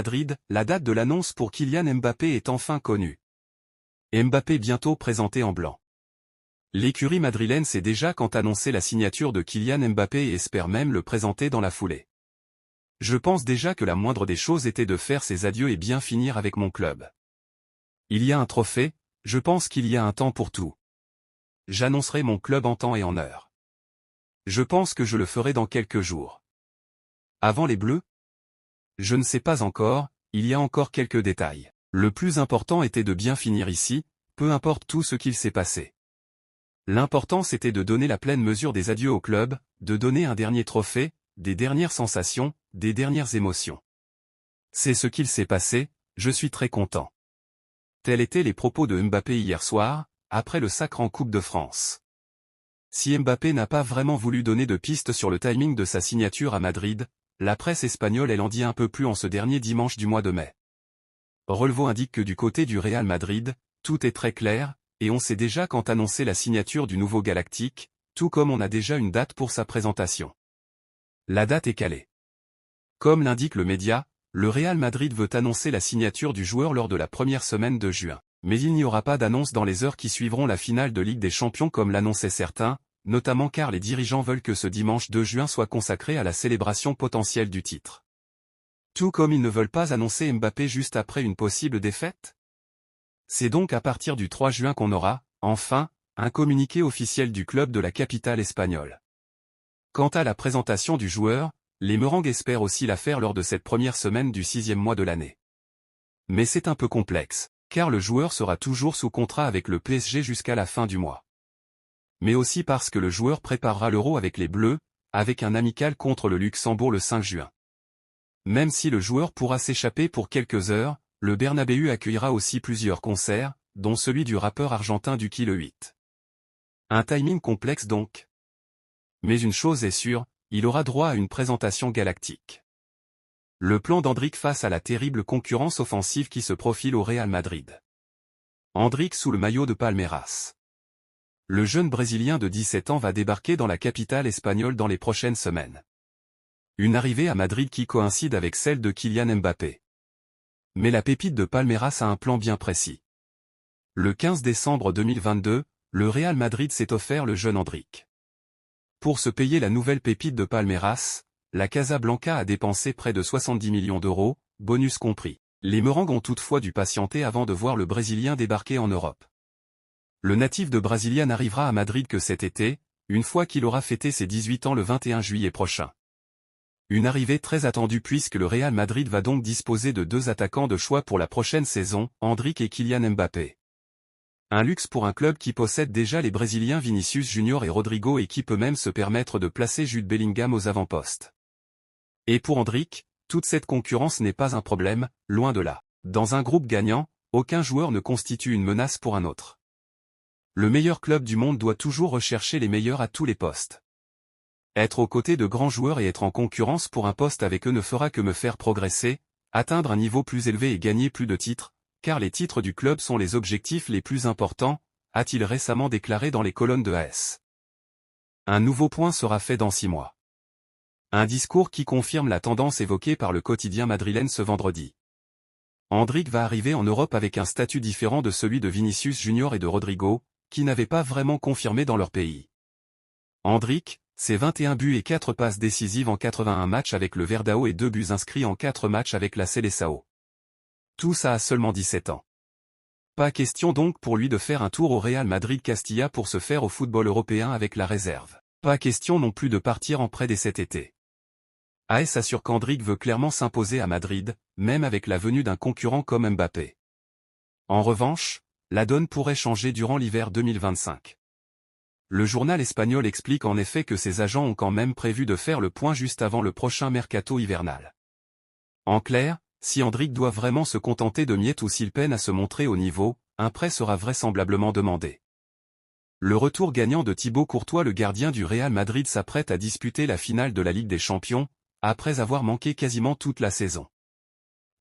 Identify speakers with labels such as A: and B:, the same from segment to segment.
A: Madrid, la date de l'annonce pour Kylian Mbappé est enfin connue. Mbappé bientôt présenté en blanc. L'écurie madrilène sait déjà quand annoncer la signature de Kylian Mbappé et espère même le présenter dans la foulée. Je pense déjà que la moindre des choses était de faire ses adieux et bien finir avec mon club. Il y a un trophée, je pense qu'il y a un temps pour tout. J'annoncerai mon club en temps et en heure. Je pense que je le ferai dans quelques jours. Avant les Bleus? Je ne sais pas encore, il y a encore quelques détails. Le plus important était de bien finir ici, peu importe tout ce qu'il s'est passé. L'important c'était de donner la pleine mesure des adieux au club, de donner un dernier trophée, des dernières sensations, des dernières émotions. C'est ce qu'il s'est passé, je suis très content. Tels étaient les propos de Mbappé hier soir, après le sacre en Coupe de France. Si Mbappé n'a pas vraiment voulu donner de pistes sur le timing de sa signature à Madrid, la presse espagnole elle en dit un peu plus en ce dernier dimanche du mois de mai. Relevo indique que du côté du Real Madrid, tout est très clair, et on sait déjà quand annoncer la signature du nouveau Galactique, tout comme on a déjà une date pour sa présentation. La date est calée. Comme l'indique le média, le Real Madrid veut annoncer la signature du joueur lors de la première semaine de juin. Mais il n'y aura pas d'annonce dans les heures qui suivront la finale de Ligue des Champions comme l'annonçaient certains, notamment car les dirigeants veulent que ce dimanche 2 juin soit consacré à la célébration potentielle du titre. Tout comme ils ne veulent pas annoncer Mbappé juste après une possible défaite. C'est donc à partir du 3 juin qu'on aura, enfin, un communiqué officiel du club de la capitale espagnole. Quant à la présentation du joueur, les Merengues espèrent aussi la faire lors de cette première semaine du 6e mois de l'année. Mais c'est un peu complexe, car le joueur sera toujours sous contrat avec le PSG jusqu'à la fin du mois. Mais aussi parce que le joueur préparera l'Euro avec les Bleus, avec un amical contre le Luxembourg le 5 juin. Même si le joueur pourra s'échapper pour quelques heures, le Bernabéu accueillera aussi plusieurs concerts, dont celui du rappeur argentin Duki le 8. Un timing complexe donc. Mais une chose est sûre, il aura droit à une présentation galactique. Le plan d'Endrick face à la terrible concurrence offensive qui se profile au Real Madrid. Endrick sous le maillot de Palmeiras. Le jeune Brésilien de 17 ans va débarquer dans la capitale espagnole dans les prochaines semaines. Une arrivée à Madrid qui coïncide avec celle de Kylian Mbappé. Mais la pépite de Palmeiras a un plan bien précis. Le 15 décembre 2022, le Real Madrid s'est offert le jeune Endrick. Pour se payer la nouvelle pépite de Palmeiras, la Casablanca a dépensé près de 70 millions d'euros, bonus compris. Les Merengues ont toutefois dû patienter avant de voir le Brésilien débarquer en Europe. Le natif de Brasilia n'arrivera à Madrid que cet été, une fois qu'il aura fêté ses 18 ans le 21 juillet prochain. Une arrivée très attendue puisque le Real Madrid va donc disposer de 2 attaquants de choix pour la prochaine saison, Endrick et Kylian Mbappé. Un luxe pour un club qui possède déjà les Brésiliens Vinicius Junior et Rodrigo et qui peut même se permettre de placer Jude Bellingham aux avant-postes. Et pour Endrick, toute cette concurrence n'est pas un problème, loin de là. Dans un groupe gagnant, aucun joueur ne constitue une menace pour un autre. Le meilleur club du monde doit toujours rechercher les meilleurs à tous les postes. Être aux côtés de grands joueurs et être en concurrence pour un poste avec eux ne fera que me faire progresser, atteindre un niveau plus élevé et gagner plus de titres, car les titres du club sont les objectifs les plus importants, a-t-il récemment déclaré dans les colonnes de AS. Un nouveau point sera fait dans 6 mois. Un discours qui confirme la tendance évoquée par le quotidien madrilène ce vendredi. Endrick va arriver en Europe avec un statut différent de celui de Vinicius Junior et de Rodrigo, qui n'avaient pas vraiment confirmé dans leur pays. Endrick, c'est 21 buts et 4 passes décisives en 81 matchs avec le Verdao et 2 buts inscrits en 4 matchs avec la Seleção. Tout ça à seulement 17 ans. Pas question donc pour lui de faire un tour au Real Madrid Castilla pour se faire au football européen avec la réserve. Pas question non plus de partir en prêt dès cet été. AS assure qu'Endrick veut clairement s'imposer à Madrid, même avec la venue d'un concurrent comme Mbappé. En revanche, la donne pourrait changer durant l'hiver 2025. Le journal espagnol explique en effet que ses agents ont quand même prévu de faire le point juste avant le prochain mercato hivernal. En clair, si Endrick doit vraiment se contenter de miettes ou s'il peine à se montrer au niveau, un prêt sera vraisemblablement demandé. Le retour gagnant de Thibaut Courtois, le gardien du Real Madrid, s'apprête à disputer la finale de la Ligue des Champions, après avoir manqué quasiment toute la saison.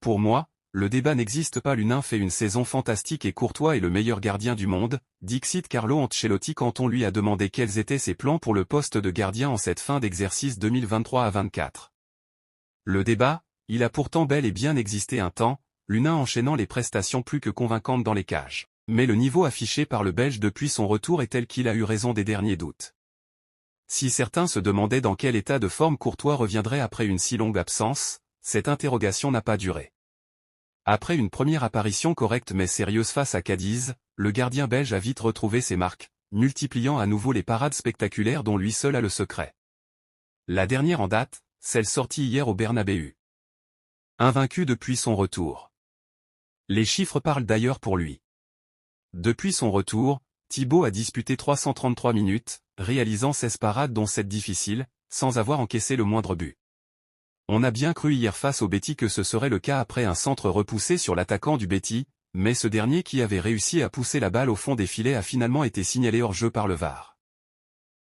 A: Pour moi, le débat n'existe pas, l'Unin fait une saison fantastique et Courtois est le meilleur gardien du monde, dixit Carlo Ancelotti quand on lui a demandé quels étaient ses plans pour le poste de gardien en cette fin d'exercice 2023 à 24. Le débat, il a pourtant bel et bien existé un temps, l'Unin enchaînant les prestations plus que convaincantes dans les cages. Mais le niveau affiché par le Belge depuis son retour est tel qu'il a eu raison des derniers doutes. Si certains se demandaient dans quel état de forme Courtois reviendrait après une si longue absence, cette interrogation n'a pas duré. Après une première apparition correcte mais sérieuse face à Cadiz, le gardien belge a vite retrouvé ses marques, multipliant à nouveau les parades spectaculaires dont lui seul a le secret. La dernière en date, celle sortie hier au Bernabéu. Invaincu depuis son retour. Les chiffres parlent d'ailleurs pour lui. Depuis son retour, Thibaut a disputé 333 minutes, réalisant 16 parades dont 7 difficiles, sans avoir encaissé le moindre but. On a bien cru hier face au Betis que ce serait le cas après un centre repoussé sur l'attaquant du Betis, mais ce dernier qui avait réussi à pousser la balle au fond des filets a finalement été signalé hors jeu par le VAR.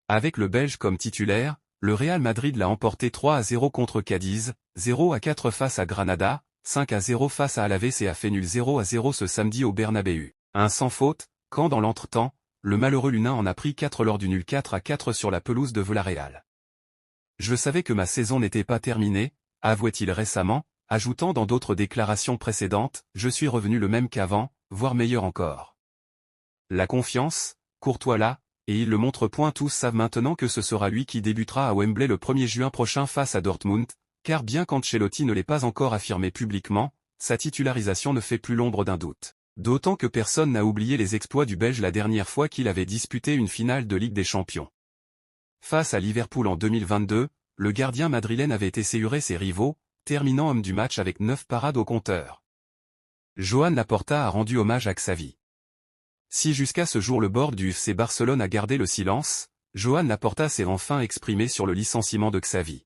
A: Avec le Belge comme titulaire, le Real Madrid l'a emporté 3-0 contre Cadiz, 0-4 face à Granada, 5-0 face à Alaves et a fait nul 0-0 ce samedi au Bernabéu. Un sans faute, quand dans l'entretemps, le malheureux Lunin en a pris 4 lors du nul 4-4 sur la pelouse de Villarreal. Je savais que ma saison n'était pas terminée, avouait-il récemment, ajoutant dans d'autres déclarations précédentes, je suis revenu le même qu'avant, voire meilleur encore. La confiance, Courtois là, et il le montre point tous savent maintenant que ce sera lui qui débutera à Wembley le 1er juin prochain face à Dortmund, car bien qu'Ancelotti ne l'ait pas encore affirmé publiquement, sa titularisation ne fait plus l'ombre d'un doute. D'autant que personne n'a oublié les exploits du Belge la dernière fois qu'il avait disputé une finale de Ligue des Champions. Face à Liverpool en 2022, le gardien madrilène avait essayuré ses rivaux, terminant homme du match avec 9 parades au compteur. Joan Laporta a rendu hommage à Xavi. Si jusqu'à ce jour le board du FC Barcelone a gardé le silence, Joan Laporta s'est enfin exprimé sur le licenciement de Xavi.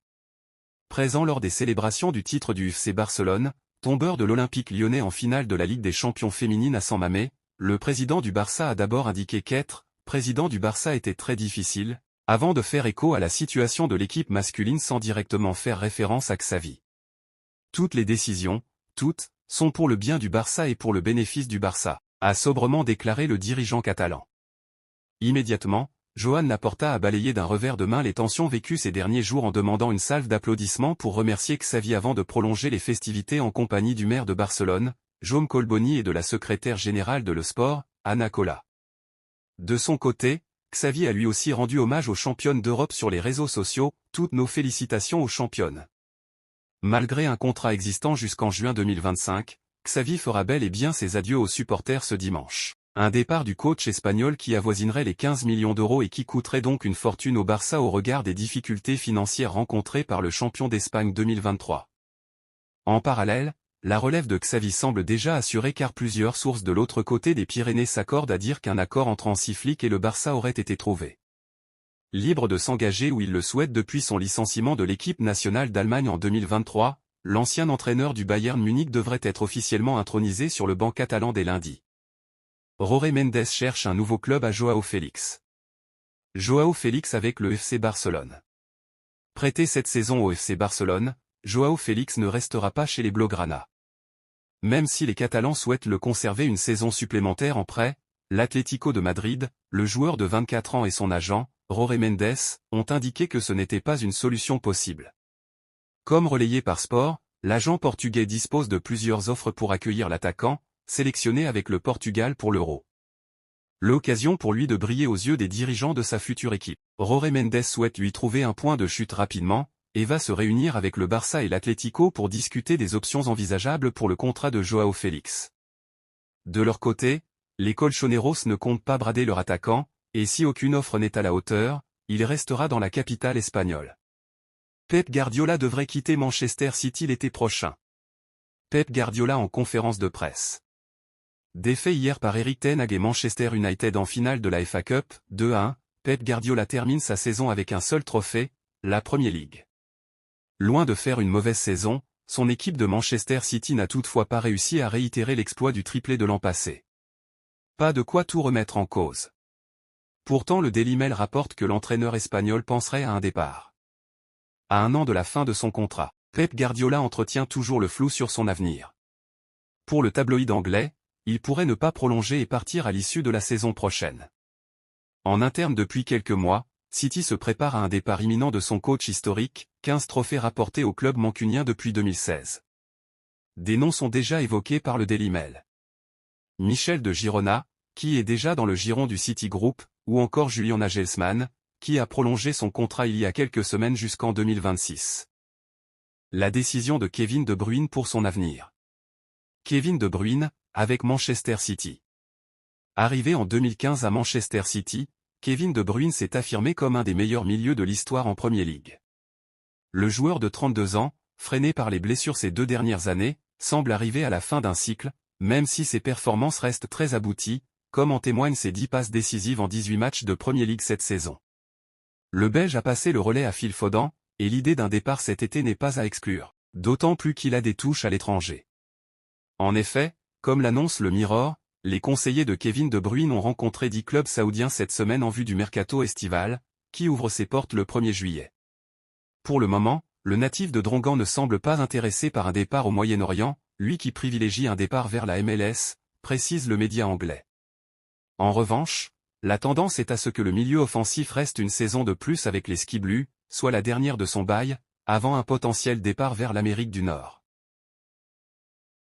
A: Présent lors des célébrations du titre du FC Barcelone, tombeur de l'Olympique lyonnais en finale de la Ligue des Champions féminine à San Mamés, le président du Barça a d'abord indiqué qu'être président du Barça était très difficile, avant de faire écho à la situation de l'équipe masculine sans directement faire référence à Xavi. Toutes les décisions, toutes, sont pour le bien du Barça et pour le bénéfice du Barça, a sobrement déclaré le dirigeant catalan. Immédiatement, Joan Laporta a balayé d'un revers de main les tensions vécues ces derniers jours en demandant une salve d'applaudissements pour remercier Xavi avant de prolonger les festivités en compagnie du maire de Barcelone, Jaume Colboni et de la secrétaire générale de Le Sport, Ana Colau. De son côté, Xavi a lui aussi rendu hommage aux championnes d'Europe sur les réseaux sociaux, toutes nos félicitations aux championnes. Malgré un contrat existant jusqu'en juin 2025, Xavi fera bel et bien ses adieux aux supporters ce dimanche. Un départ du coach espagnol qui avoisinerait les 15 millions d'euros et qui coûterait donc une fortune au Barça au regard des difficultés financières rencontrées par le champion d'Espagne 2023. En parallèle, la relève de Xavi semble déjà assurée car plusieurs sources de l'autre côté des Pyrénées s'accordent à dire qu'un accord entre Hansi et le Barça aurait été trouvé. Libre de s'engager où il le souhaite depuis son licenciement de l'équipe nationale d'Allemagne en 2023, l'ancien entraîneur du Bayern Munich devrait être officiellement intronisé sur le banc catalan dès lundi. Jorge Mendes cherche un nouveau club à Joao Félix. Joao Félix avec le FC Barcelone. Prêté cette saison au FC Barcelone, Joao Félix ne restera pas chez les Blaugrana. Même si les Catalans souhaitent le conserver une saison supplémentaire en prêt, l'Atlético de Madrid, le joueur de 24 ans et son agent, Jorge Mendes, ont indiqué que ce n'était pas une solution possible. Comme relayé par Sport, l'agent portugais dispose de plusieurs offres pour accueillir l'attaquant, sélectionné avec le Portugal pour l'Euro. L'occasion pour lui de briller aux yeux des dirigeants de sa future équipe. Jorge Mendes souhaite lui trouver un point de chute rapidement, et va se réunir avec le Barça et l'Atlético pour discuter des options envisageables pour le contrat de Joao Félix. De leur côté, les Colchoneros ne comptent pas brader leur attaquant, et si aucune offre n'est à la hauteur, il restera dans la capitale espagnole. Pep Guardiola devrait quitter Manchester City l'été prochain. Pep Guardiola en conférence de presse. Défait hier par Erik ten Hag et Manchester United en finale de la FA Cup, 2-1, Pep Guardiola termine sa saison avec un seul trophée, la Premier League. Loin de faire une mauvaise saison, son équipe de Manchester City n'a toutefois pas réussi à réitérer l'exploit du triplé de l'an passé. Pas de quoi tout remettre en cause. Pourtant le Daily Mail rapporte que l'entraîneur espagnol penserait à un départ. À un an de la fin de son contrat, Pep Guardiola entretient toujours le flou sur son avenir. Pour le tabloïd anglais, il pourrait ne pas prolonger et partir à l'issue de la saison prochaine. En interne depuis quelques mois, City se prépare à un départ imminent de son coach historique, 15 trophées rapportés au club mancunien depuis 2016. Des noms sont déjà évoqués par le Daily Mail. Michel de Girona, qui est déjà dans le giron du City Group, ou encore Julian Nagelsmann, qui a prolongé son contrat il y a quelques semaines jusqu'en 2026. La décision de Kevin De Bruyne pour son avenir. Kevin De Bruyne, avec Manchester City. Arrivé en 2015 à Manchester City, Kevin De Bruyne s'est affirmé comme un des meilleurs milieux de l'histoire en Premier League. Le joueur de 32 ans, freiné par les blessures ces 2 dernières années, semble arriver à la fin d'un cycle, même si ses performances restent très abouties, comme en témoignent ses 10 passes décisives en 18 matchs de Premier League cette saison. Le Belge a passé le relais à Phil Foden, et l'idée d'un départ cet été n'est pas à exclure, d'autant plus qu'il a des touches à l'étranger. En effet, comme l'annonce le Mirror, les conseillers de Kevin De Bruyne ont rencontré 10 clubs saoudiens cette semaine en vue du mercato estival, qui ouvre ses portes le 1er juillet. Pour le moment, le natif de Drongan ne semble pas intéressé par un départ au Moyen-Orient, lui qui privilégie un départ vers la MLS, précise le média anglais. En revanche, la tendance est à ce que le milieu offensif reste une saison de plus avec les Ski Blues, soit la dernière de son bail, avant un potentiel départ vers l'Amérique du Nord.